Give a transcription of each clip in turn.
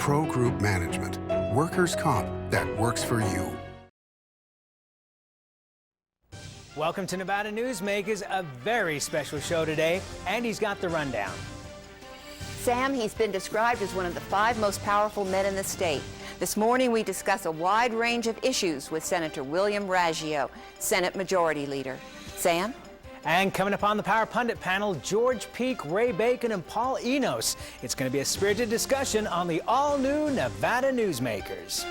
Pro Group Management. Workers' comp that works for you. Welcome to Nevada Newsmakers, a very special show today, and he's got the rundown. Sam, he's been described as one of the 5 most powerful men in the state. This morning we discuss a wide range of issues with Senator William Raggio, Senate Majority Leader. Sam? And coming up on the Power Pundit panel, George Peak, Ray Bacon, and Paul Enos. It's going to be a spirited discussion on the all-new Nevada Newsmakers.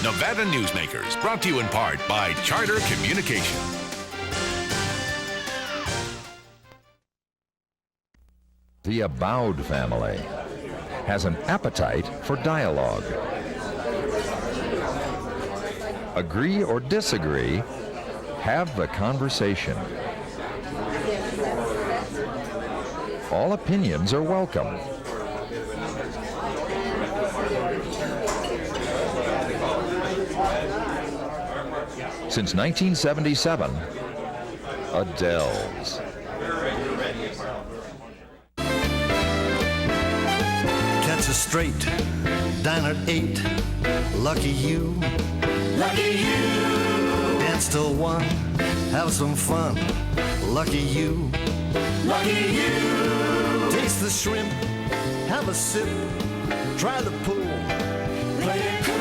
Nevada Newsmakers, brought to you in part by Charter Communication. The Abowed family has an appetite for dialogue. Agree or disagree, have the conversation. All opinions are welcome. Since 1977, Adele's. Catch a straight, dine at 8, lucky you. Lucky you. Dance till 1, have some fun, lucky you. Lucky you. Taste the shrimp, have a sip, try the pool, play it cool.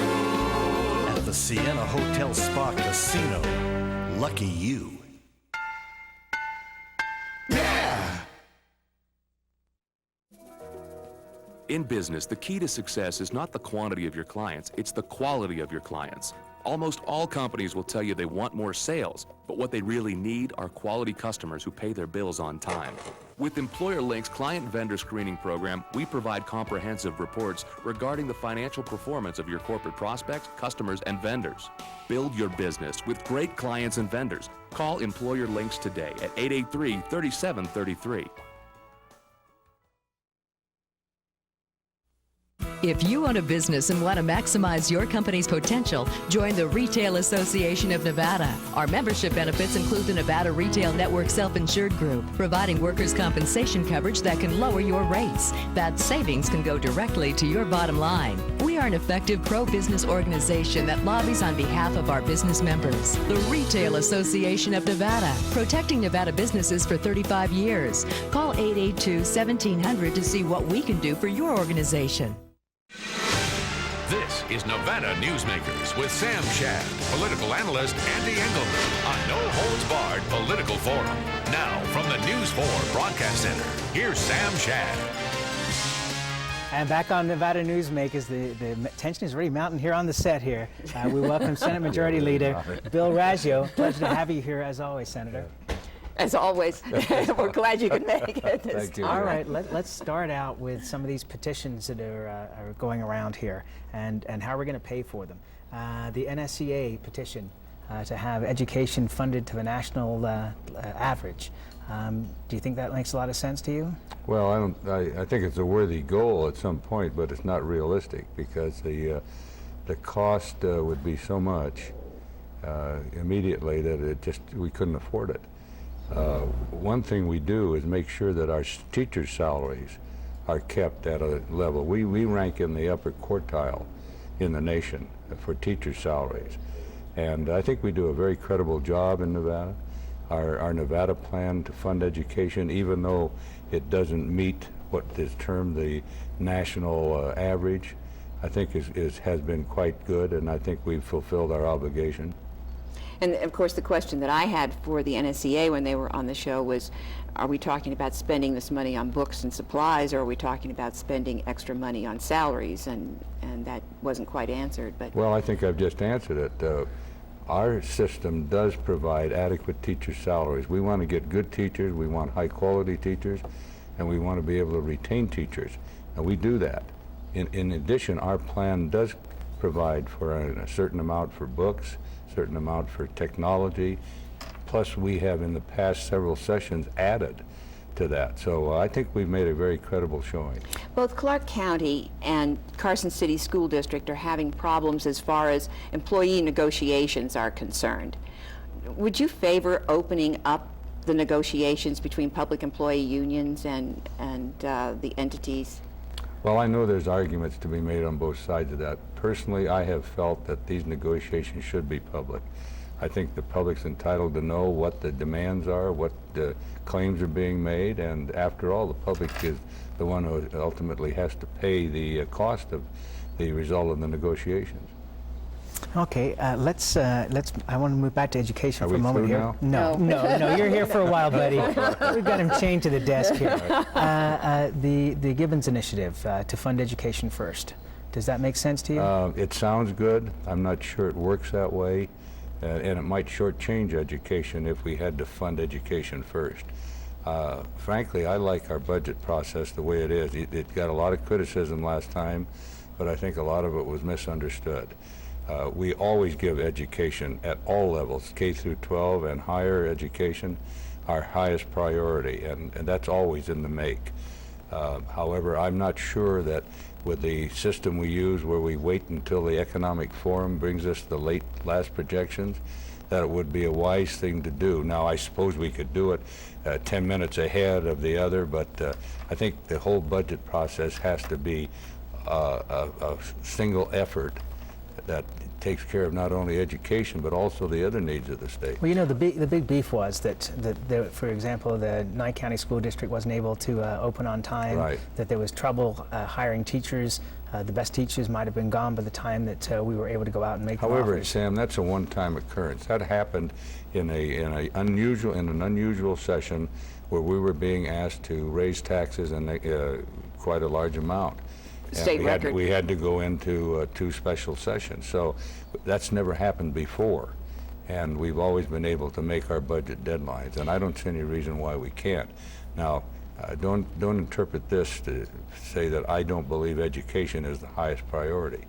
At the Sienna Hotel Spa Casino, lucky you. In business, the key to success is not the quantity of your clients, it's the quality of your clients. Almost all companies will tell you they want more sales, but what they really need are quality customers who pay their bills on time. With Employer Link's client vendor screening program, we provide comprehensive reports regarding the financial performance of your corporate prospects, customers, and vendors. Build your business with great clients and vendors. Call Employer Links today at 883-3733. If you own a business and want to maximize your company's potential, join the Retail Association of Nevada. Our membership benefits include the Nevada Retail Network Self-Insured Group, providing workers' compensation coverage that can lower your rates. That savings can go directly to your bottom line. We are an effective pro-business organization that lobbies on behalf of our business members. The Retail Association of Nevada, protecting Nevada businesses for 35 years. Call 882-1700 to see what we can do for your organization. This is Nevada Newsmakers with Sam Shad, political analyst Ande Engleman on No Holds Barred Political Forum. Now, from the News 4 Broadcast Center, here's Sam Shad. And back on Nevada Newsmakers, the tension is really mounting here on the set here. We welcome Senate Majority Leader Bill Raggio. Pleasure to have you here as always, Senator. As always, we're glad you could make it this Thank you. time. All right, let's start out with some of these petitions that are going around here and how we're going to pay for them. The NSCA petition to have education funded to the national average. Do you think that makes a lot of sense to you? Well, I think it's a worthy goal at some point, but it's not realistic because the cost would be so much immediately that we couldn't afford it. One thing we do is make sure that our teachers' salaries are kept at a level. We rank in the upper quartile in the nation for teachers' salaries. And I think we do a very credible job in Nevada. Our Nevada plan to fund education, even though it doesn't meet what is termed the national average, I think has been quite good, and I think we've fulfilled our obligation. And of course, the question that I had for the NSCA when they were on the show was, are we talking about spending this money on books and supplies, or are we talking about spending extra money on salaries? And that wasn't quite answered. But well, I think I've just answered it. Our system does provide adequate teacher salaries. We want to get good teachers, we want high quality teachers, and we want to be able to retain teachers. And we do that. In addition, our plan does provide for a certain amount for books, certain amount for technology, plus we have in the past several sessions added to that. So I think we've made a very credible showing. Both Clark County and Carson City School District are having problems as far as employee negotiations are concerned. Would you favor opening up the negotiations between public employee unions and the entities? Well, I know there's arguments to be made on both sides of that. Personally, I have felt that these negotiations should be public. I think the public's entitled to know what the demands are, what the claims are being made, and after all, the public is the one who ultimately has to pay the cost of the result of the negotiations. Okay, I want to move back to education Are for a we moment through here. now? No, you're here for a while, buddy. We've got him chained to the desk here. The Gibbons Initiative to fund education first. Does that make sense to you? It sounds good. I'm not sure it works that way, and it might shortchange education if we had to fund education first. Frankly, I like our budget process the way it is. It got a lot of criticism last time, but I think a lot of it was misunderstood. We always give education at all levels, K through 12 and higher education, our highest priority, and that's always in the make. However, I'm not sure that with the system we use where we wait until the economic forum brings us the last projections, that it would be a wise thing to do. Now, I suppose we could do it 10 minutes ahead of the other, but I think the whole budget process has to be a single effort that takes care of not only education but also the other needs of the state. Well, you know, the big beef was that for example, the Nye County School District wasn't able to open on time. Right. That there was trouble hiring teachers. The best teachers might have been gone by the time that we were able to go out and make them However, offers. Sam, that's a one-time occurrence. That happened in an unusual session where we were being asked to raise taxes and quite a large amount. State record. We had to go into 2 special sessions. So that's never happened before. And we've always been able to make our budget deadlines. And I don't see any reason why we can't. Now, don't interpret this to say that I don't believe education is the highest priority.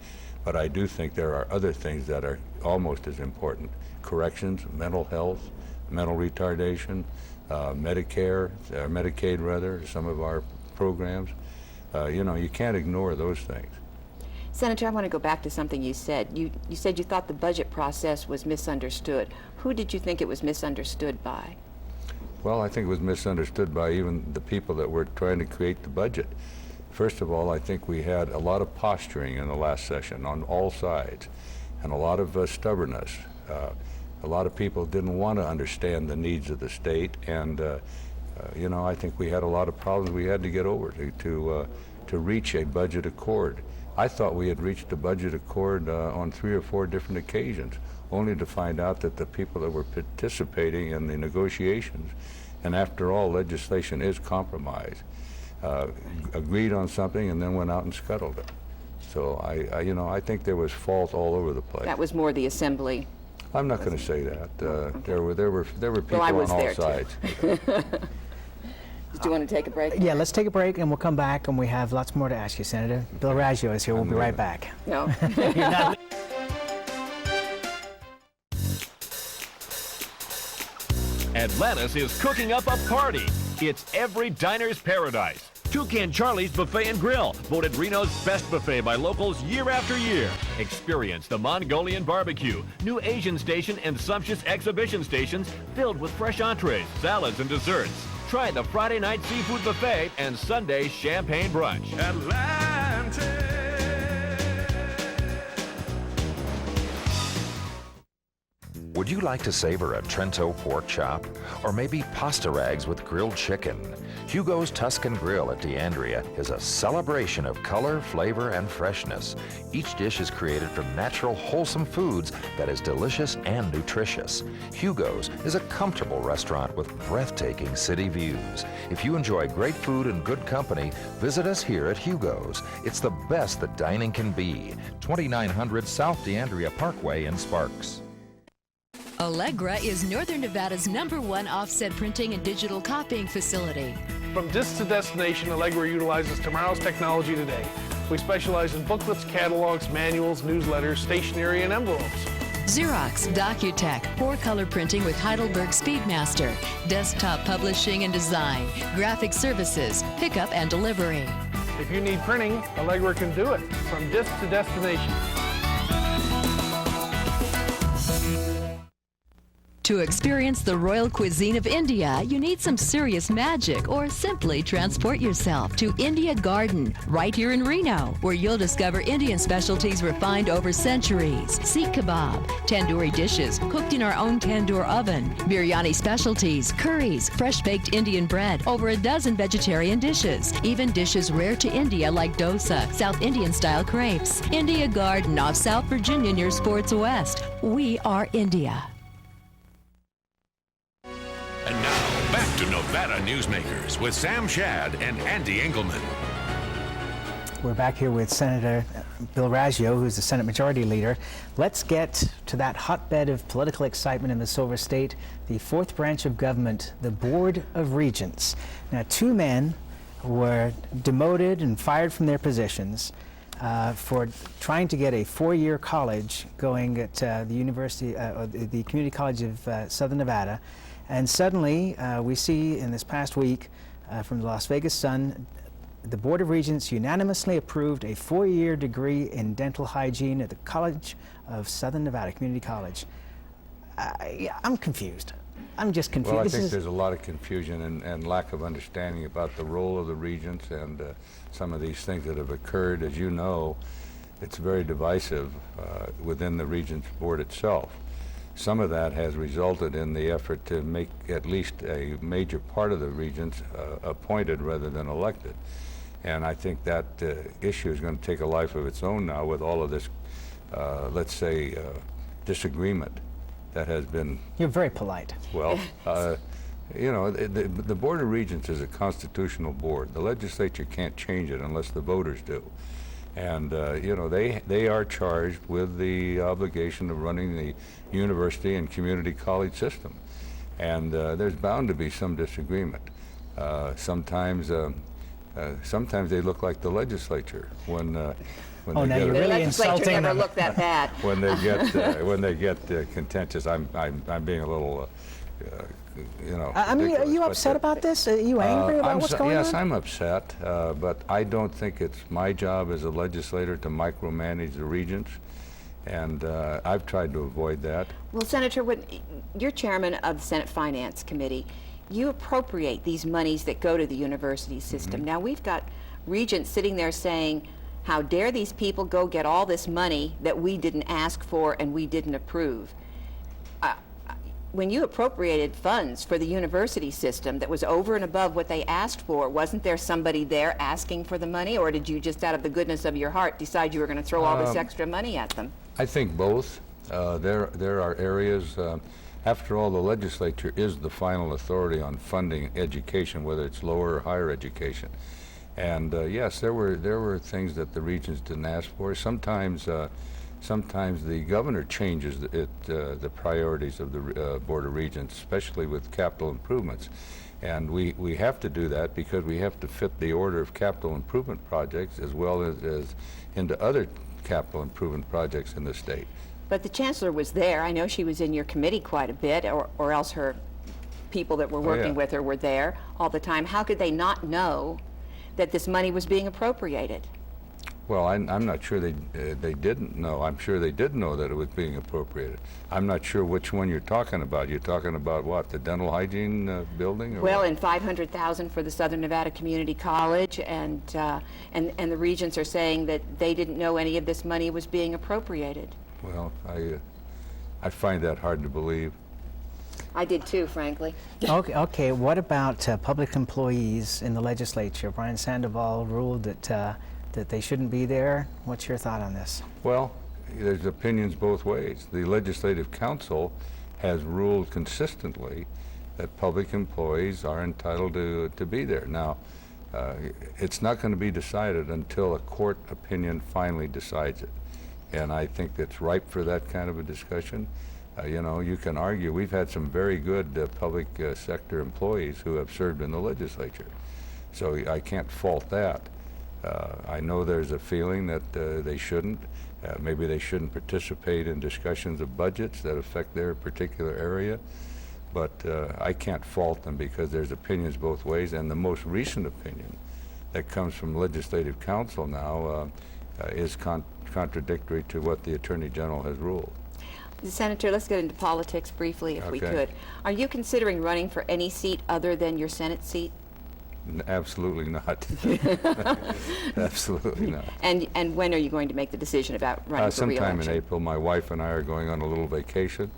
But I do think there are other things that are almost as important. Corrections, mental health, mental retardation, Medicare, Medicaid rather, some of our programs. You know, you can't ignore those things. Senator, I want to go back to something you said. You said you thought the budget process was misunderstood. Who did you think it was misunderstood by? Well, I think it was misunderstood by even the people that were trying to create the budget. First of all, I think we had a lot of posturing in the last session on all sides, and a lot of stubbornness. A lot of people didn't want to understand the needs of the state, and you know, I think we had a lot of problems we had to get over to reach a budget accord. I thought we had reached a budget accord on 3 or 4 different occasions, only to find out that the people that were participating in the negotiations, and after all, legislation is compromise, agreed on something and then went out and scuttled it. So you know, I think there was fault all over the place. That was more the assembly. I'm not going to say that. There were people I on was all there, too. sides. Do you want to take a break? Yeah, let's take a break and we'll come back and we have lots more to ask you, Senator. Bill Raggio is here. We'll be right back. No. You're not Atlantis is cooking up a party. It's every diner's paradise. Toucan Charlie's Buffet and Grill, voted Reno's best buffet by locals year after year. Experience the Mongolian barbecue, new Asian station, and sumptuous exhibition stations filled with fresh entrees, salads, and desserts. Try the Friday night seafood buffet and Sunday champagne brunch. Atlantis. Would you like to savor a Trento pork chop? Or maybe pasta rags with grilled chicken? Hugo's Tuscan Grill at D'Andrea is a celebration of color, flavor, and freshness. Each dish is created from natural, wholesome foods that is delicious and nutritious. Hugo's is a comfortable restaurant with breathtaking city views. If you enjoy great food and good company, visit us here at Hugo's. It's the best that dining can be. 2900 South D'Andrea Parkway in Sparks. Allegra is Northern Nevada's #1 offset printing and digital copying facility. From disc to destination, Allegra utilizes tomorrow's technology today. We specialize in booklets, catalogs, manuals, newsletters, stationery, and envelopes. Xerox, Docutech, 4-color printing with Heidelberg Speedmaster, desktop publishing and design, graphic services, pickup and delivery. If you need printing, Allegra can do it from disc to destination. To experience the royal cuisine of India, you need some serious magic or simply transport yourself to India Garden, right here in Reno, where you'll discover Indian specialties refined over centuries. Sikh kebab, tandoori dishes cooked in our own tandoor oven, biryani specialties, curries, fresh-baked Indian bread, over a dozen vegetarian dishes, even dishes rare to India like dosa, South Indian-style crepes. India Garden off South Virginia near Sports West. We are India. And now, back to Nevada Newsmakers with Sam Shad and Ande Engleman. We're back here with Senator Bill Raggio, who's the Senate Majority Leader. Let's get to that hotbed of political excitement in the Silver State, the fourth branch of government, the Board of Regents. Now, 2 men were demoted and fired from their positions for trying to get a 4-year college going at the University, the Community College of Southern Nevada. And suddenly, we see in this past week from the Las Vegas Sun, the Board of Regents unanimously approved a 4-year degree in dental hygiene at the College of Southern Nevada, Community College. I'm confused. I'm just confused. Well, I think there's a lot of confusion and lack of understanding about the role of the regents and some of these things that have occurred. As you know, it's very divisive within the Regents Board itself. Some of that has resulted in the effort to make at least a major part of the regents appointed rather than elected. And I think that issue is going to take a life of its own now with all of this, let's say, disagreement that has been... You're very polite. Well, you know, the Board of Regents is a constitutional board. The legislature can't change it unless the voters do. And, you know, they are charged with the obligation of running the university and community college system. And there's bound to be some disagreement. Sometimes they look like the legislature when Oh, they now get you're The really legislature insulting never them. looked that bad. when they get contentious. I'm being a little you know. I mean, are ridiculous, you but, upset about this? Are you angry about what's going on? Yes, I'm upset, but I don't think it's my job as a legislator to micromanage the regents, and I've tried to avoid that. Well, Senator, when you're chairman of the Senate Finance Committee, you appropriate these monies that go to the university system. Now, we've got regents sitting there saying, how dare these people go get all this money that we didn't ask for and we didn't approve? When you appropriated funds for the university system that was over and above what they asked for, wasn't there somebody there asking for the money, or did you just out of the goodness of your heart decide you were going to throw all this extra money at them? I think both. There are areas, after all, the legislature is the final authority on funding education, whether it's lower or higher education. And yes, there were things that the regents didn't ask for. Sometimes the governor changes the priorities of the Board of Regents, especially with capital improvements. And we have to do that because we have to fit the order of capital improvement projects as well as into other capital improvement projects in the state. But the chancellor was there. I know she was in your committee quite a bit, or else her people that were working with her were there all the time. How could they not know that this money was being appropriated? Well, I'm not sure they didn't know. I'm sure they did know that it was being appropriated. I'm not sure which one you're talking about. You're talking about what, the dental hygiene building? Or well, what? and $500,000 for the Southern Nevada Community College, and the regents are saying that they didn't know any of this money was being appropriated. Well, I find that hard to believe. I did too, frankly. Okay. What about public employees in the legislature? Brian Sandoval ruled that they shouldn't be there. What's your thought on this? Well, there's opinions both ways. The Legislative Council has ruled consistently that public employees are entitled to be there. Now, it's not going to be decided until a court opinion finally decides it. And I think it's ripe for that kind of a discussion. You know, you can argue, we've had some very good public sector employees who have served in the legislature. So I can't fault that. I know there's a feeling that they shouldn't. Maybe they shouldn't participate in discussions of budgets that affect their particular area. But I can't fault them because there's opinions both ways, and the most recent opinion that comes from Legislative Council now is contradictory to what the Attorney General has ruled. Senator, let's get into politics briefly if we could. Are you considering running for any seat other than your Senate seat? Absolutely not. Absolutely not. And when are you going to make the decision about running for re-election? Sometime in April. My wife and I are going on a little vacation,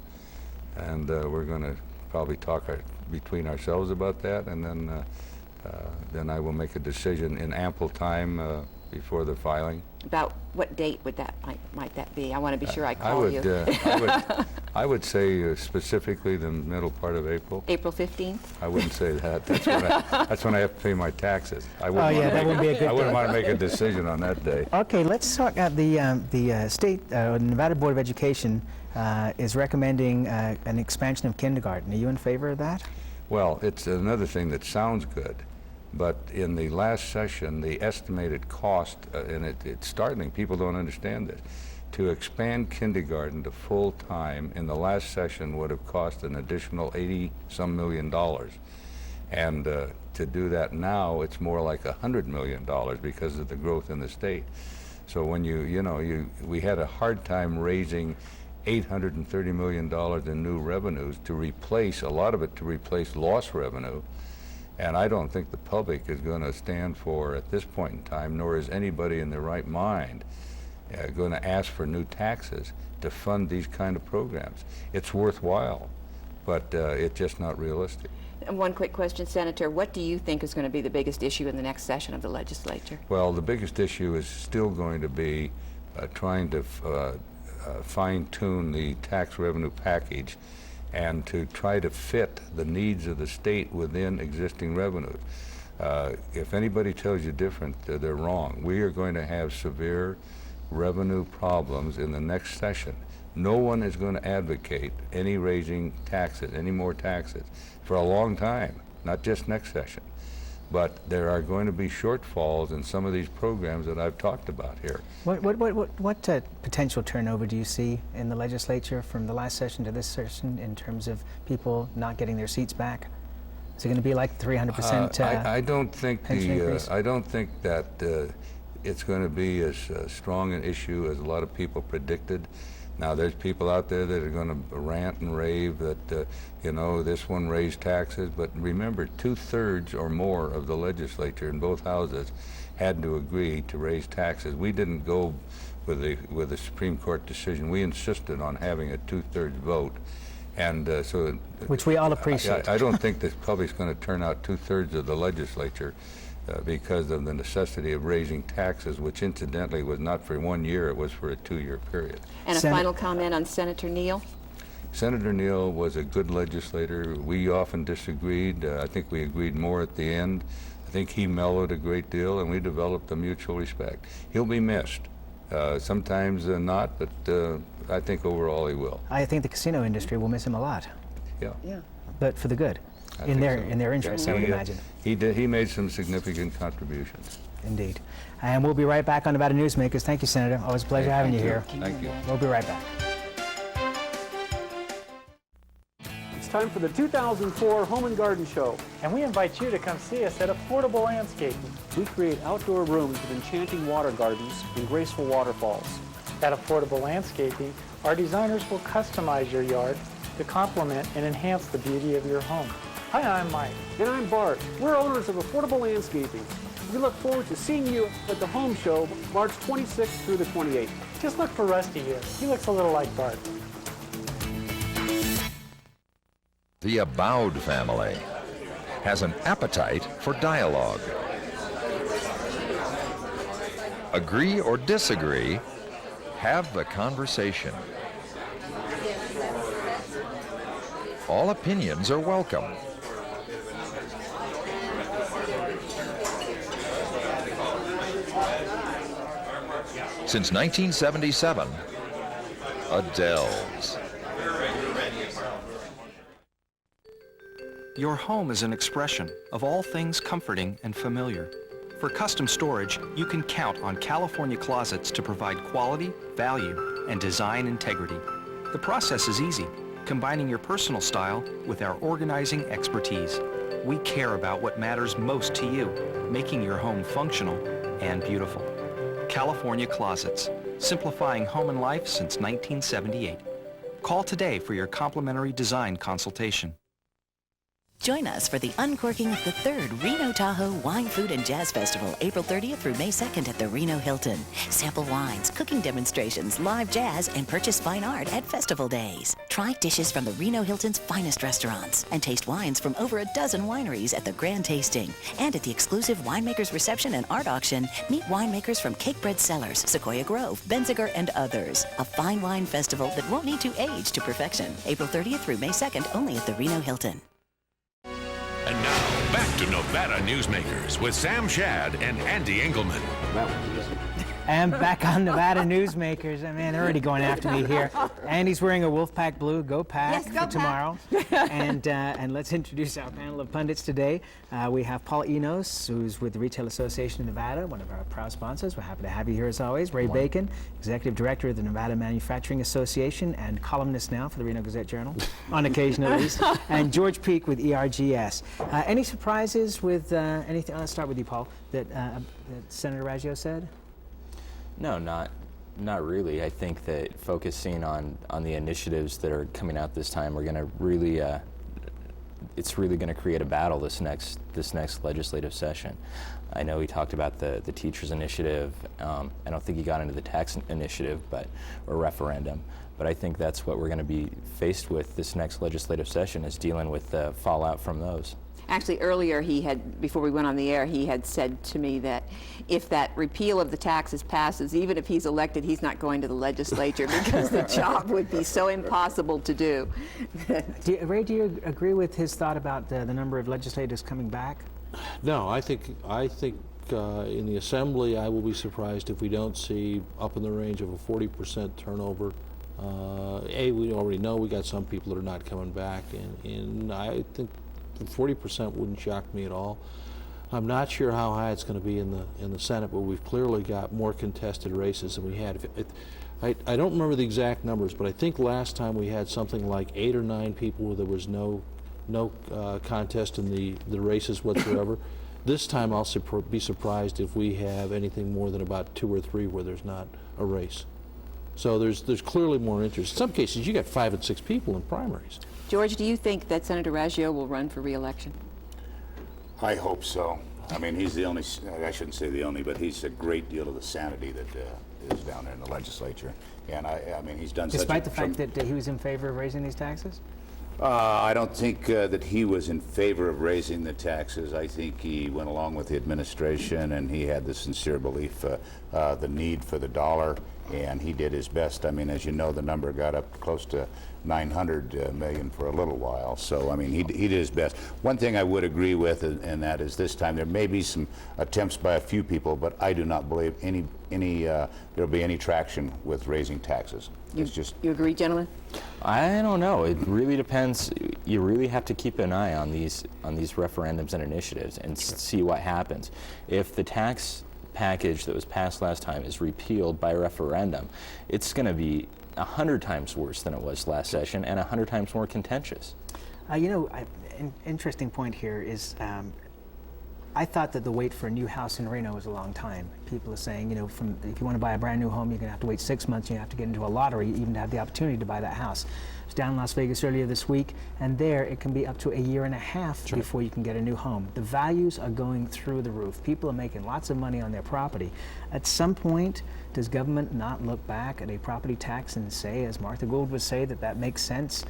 and we're going to probably talk between ourselves about that, and then I will make a decision in ample time before the filing. About what date would that might that be? I want to be sure I call you. I would say specifically the middle part of April. April 15th? I wouldn't say that. That's when I have to pay my taxes. I wouldn't want to make a decision on that day. Okay, let's talk about the state, Nevada Board of Education is recommending an expansion of kindergarten. Are you in favor of that? Well, it's another thing that sounds good. But in the last session, the estimated cost, and it's startling, people don't understand this, to expand kindergarten to full-time in the last session would have cost an additional $80-some million. And to do that now, it's more like $100 million because of the growth in the state. So when we had a hard time raising $830 million in new revenues to replace, a lot of it to replace lost revenue. And I don't think the public is going to stand for, at this point in time, nor is anybody in their right mind going to ask for new taxes to fund these kind of programs. It's worthwhile, but it's just not realistic. And one quick question, Senator. What do you think is going to be the biggest issue in the next session of the legislature? Well, the biggest issue is still going to be trying to fine-tune the tax revenue package and to try to fit the needs of the state within existing revenues. If anybody tells you different, they're wrong. We are going to have severe revenue problems in the next session. No one is going to advocate any raising taxes, any more taxes, for a long time, not just next session. But there are going to be shortfalls in some of these programs that I've talked about here. What potential turnover do you see in the legislature from the last session to this session in terms of people not getting their seats back? Is it going to be like 300%? I don't think I don't think that it's going to be as strong an issue as a lot of people predicted. Now, there's people out there that are going to rant and rave that, this one raised taxes. But remember, 2/3 or more of the legislature in both houses had to agree to raise taxes. We didn't go with the Supreme Court decision. We insisted on having a 2/3 vote. And which we all appreciate. I don't think the public's going to turn out 2/3 of the legislature because of the necessity of raising taxes, which incidentally was not for 1 year, it was for a 2-year period. And a final comment on Senator Neal? Senator Neal was a good legislator. We often disagreed. I think we agreed more at the end. I think he mellowed a great deal, and we developed a mutual respect. He'll be missed. Sometimes not, but I think overall he will. I think the casino industry will miss him a lot. Yeah. But for the good. In their interest, I would imagine. He made some significant contributions. Indeed. And we'll be right back on Nevada Newsmakers. Thank you, Senator. Always a pleasure having you here. Thank you. We'll be right back. It's time for the 2004 Home and Garden Show. And we invite you to come see us at Affordable Landscaping. We create outdoor rooms with enchanting water gardens and graceful waterfalls. At Affordable Landscaping, our designers will customize your yard to complement and enhance the beauty of your home. Hi, I'm Mike. And I'm Bart. We're owners of Affordable Landscaping. We look forward to seeing you at the Home Show, March 26th through the 28th. Just look for Rusty here. He looks a little like Bart. The Abowed family has an appetite for dialogue. Agree or disagree, have the conversation. All opinions are welcome. Since 1977, Adele's. Your home is an expression of all things comforting and familiar. For custom storage, you can count on California Closets to provide quality, value, and design integrity. The process is easy, combining your personal style with our organizing expertise. We care about what matters most to you, making your home functional and beautiful. California Closets, simplifying home and life since 1978. Call today for your complimentary design consultation. Join us for the uncorking of the 3rd Reno Tahoe Wine, Food, and Jazz Festival, April 30th through May 2nd at the Reno Hilton. Sample wines, cooking demonstrations, live jazz, and purchase fine art at festival days. Try dishes from the Reno Hilton's finest restaurants and taste wines from over a dozen wineries at the Grand Tasting. And at the exclusive Winemakers Reception and Art Auction, meet winemakers from Cakebread Cellars, Sequoia Grove, Benziger, and others. A fine wine festival that won't need to age to perfection. April 30th through May 2nd, only at the Reno Hilton. And now, back to Nevada Newsmakers with Sam Shad and Ande Engleman. And back on Nevada Newsmakers. I mean, they're already going after me here. Andy's wearing a Wolfpack blue. Go Pack Yes, go for tomorrow. And let's introduce our panel of pundits today. We have Paul Enos, who's with the Retail Association of Nevada, one of our proud sponsors. We're happy to have you here as always. Ray Bacon, Executive Director of the Nevada Manufacturing Association and columnist now for the Reno Gazette-Journal, on occasion at least. And George Peak with ERGS. Any surprises with anything? Let's start with you, Paul, that Senator Raggio said? No, not really. I think that focusing on the initiatives that are coming out this time, we're going to really, it's really going to create a battle this next legislative session. I know he talked about the teachers initiative. I don't think he got into the tax initiative, or referendum. But I think that's what we're going to be faced with this next legislative session, is dealing with the fallout from those. Actually, earlier before we went on the air, he had said to me that if that repeal of the taxes passes, even if he's elected, he's not going to the legislature because the job would be so impossible to do. Ray, do you agree with his thought about the number of legislators coming back? No, I think in the Assembly, I will be surprised if we don't see up in the range of a 40% turnover. We already know we got some people that are not coming back, and I think 40% wouldn't shock me at all. I'm not sure how high it's going to be in the Senate, but we've clearly got more contested races than we had. I don't remember the exact numbers, but I think last time we had something like 8 or 9 people where there was no contest in the races whatsoever. This time I'll be surprised if we have anything more than about 2 or 3 where there's not a race. So there's clearly more interest. In some cases, you got 5 and 6 people in primaries. George, do you think that Senator Raggio will run for re-election? I hope so. I mean, he's the only, I shouldn't say the only, but he's a great deal of the sanity that is down there in the legislature. And I mean, he's done Despite the fact that he was in favor of raising these taxes? I don't think that he was in favor of raising the taxes. I think he went along with the administration, and he had the sincere belief, the need for the dollar, and he did his best. I mean, as you know, the number got up close to 900 million for a little while. So, I mean, he did his best. One thing I would agree with, and that is this time there may be some attempts by a few people, but I do not believe there'll be any traction with raising taxes. It's just. You agree, gentlemen? I don't know. It really depends. You really have to keep an eye on these referendums and initiatives and see what happens. If the tax package that was passed last time is repealed by referendum, it's going to be 100 times worse than it was last session and 100 times more contentious. You know, an interesting point here is I thought that the wait for a new house in Reno was a long time. People are saying, you know, if you want to buy a brand new home, you're going to have to wait 6 months. You have to get into a lottery even to have the opportunity to buy that house. I was down in Las Vegas earlier this week, and there it can be up to a year and a half before you can get a new home. The values are going through the roof. People are making lots of money on their property. At some point, does government not look back at a property tax and say, as Martha Gould would say, that makes sense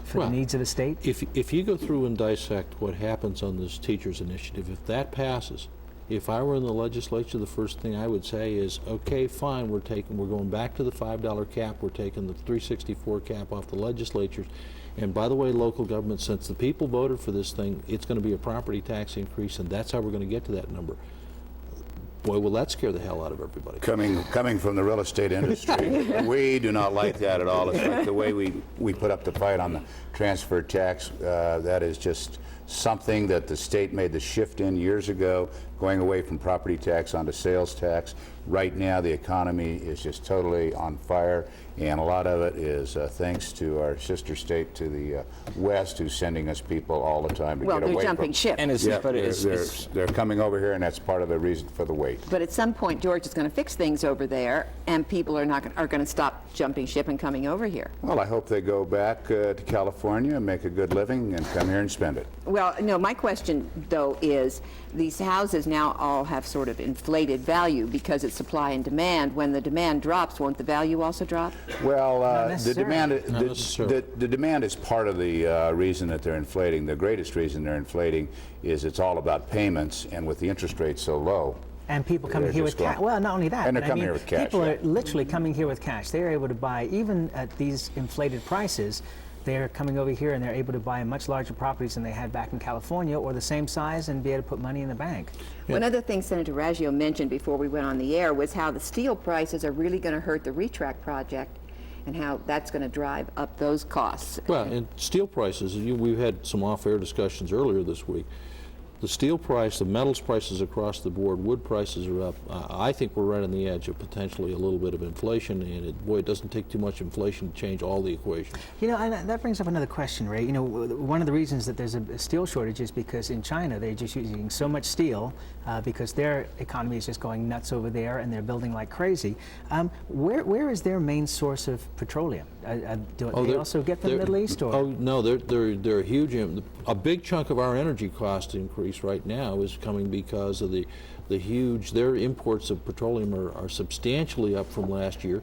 for the needs of the state? If you go through and dissect what happens on this teachers initiative, if that passes, if I were in the legislature, the first thing I would say is, okay, fine, we're going back to the $5 cap, we're taking the $3.64 cap off the legislatures, and by the way, local government, since the people voted for this thing, it's going to be a property tax increase, and that's how we're going to get to that number. Boy, will that scare the hell out of everybody. Coming from the real estate industry, we do not like that at all. It's like the way we put up the fight on the transfer tax. That is just something that the state made the shift in years ago, going away from property tax onto sales tax. Right now, the economy is just totally on fire, and a lot of it is thanks to our sister state to the west, who's sending us people all the time to get away from. Well, they're jumping ship. And they're coming over here, and that's part of the reason for the wait. But at some point, George is going to fix things over there, and people are going to stop jumping ship and coming over here. Well, I hope they go back to California and make a good living and come here and spend it. Well, no, my question, though, is these houses now all have sort of inflated value because it's supply and demand. When the demand drops, won't the value also drop? Well, the demand is part of the reason that they're inflating. The greatest reason they're inflating is it's all about payments, and with the interest rates so low. And people coming here with cash. Well, not only that. And they're coming here with cash. People are literally coming here with cash. They're able to buy, even at these inflated prices, they're coming over here and they're able to buy much larger properties than they had back in California, or the same size, and be able to put money in the bank. Yeah. One other thing Senator Raggio mentioned before we went on the air was how the steel prices are really going to hurt the retract project, and how that's going to drive up those costs. Well, and steel prices, we've had some off-air discussions earlier this week. The steel price, the metals prices across the board, wood prices are up. I think we're right on the edge of potentially a little bit of inflation, and it doesn't take too much inflation to change all the equations. You know, and that brings up another question, Ray. You know, one of the reasons that there's a steel shortage is because in China they're just using so much steel because their economy is just going nuts over there, and they're building like crazy. Where is their main source of petroleum? Do they also get from the Middle East? Or? Oh no, they're huge. A big chunk of our energy cost increase right now is coming because of their imports of petroleum are substantially up from last year,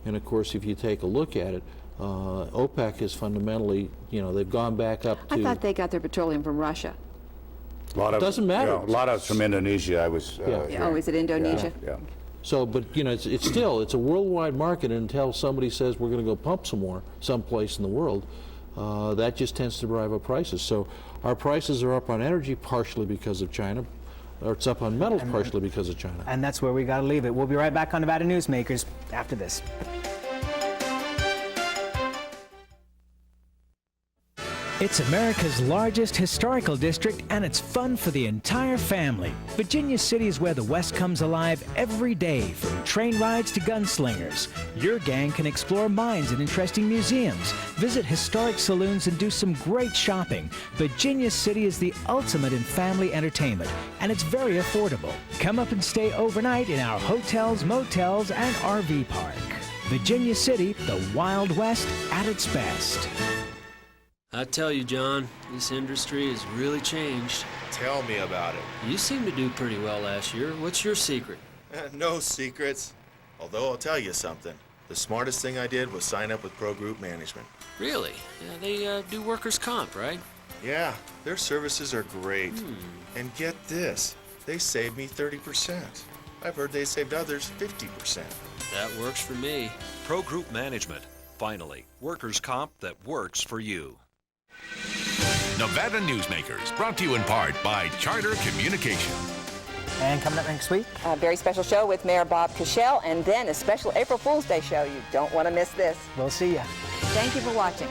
and of course if you take a look at it, OPEC is fundamentally, they've gone back up to. I thought they got their petroleum from Russia. It doesn't matter. A lot of it's from Indonesia. I was. Oh, is it Indonesia? Yeah. So, but it's still a worldwide market, and until somebody says we're going to go pump some more someplace in the world, that just tends to drive up prices. So our prices are up on energy partially because of China, or it's up on metals partially because of China. And that's where we got to leave it. We'll be right back on Nevada Newsmakers after this. It's America's largest historical district, and it's fun for the entire family. Virginia City is where the West comes alive every day, from train rides to gunslingers. Your gang can explore mines and interesting museums, visit historic saloons, and do some great shopping. Virginia City is the ultimate in family entertainment, and it's very affordable. Come up and stay overnight in our hotels, motels, and RV park. Virginia City, the Wild West at its best. I tell you, John, this industry has really changed. Tell me about it. You seemed to do pretty well last year. What's your secret? No secrets. Although I'll tell you something. The smartest thing I did was sign up with Pro Group Management. Really? Yeah, they do workers' comp, right? Yeah, their services are great. And get this, they saved me 30%. I've heard they saved others 50%. That works for me. Pro Group Management. Finally, workers' comp that works for you. Nevada Newsmakers, brought to you in part by Charter Communication. And coming up next week, a very special show with Mayor Bob Cashel, and then a special April Fool's Day show. You don't want to miss this. We'll see you. Thank you for watching.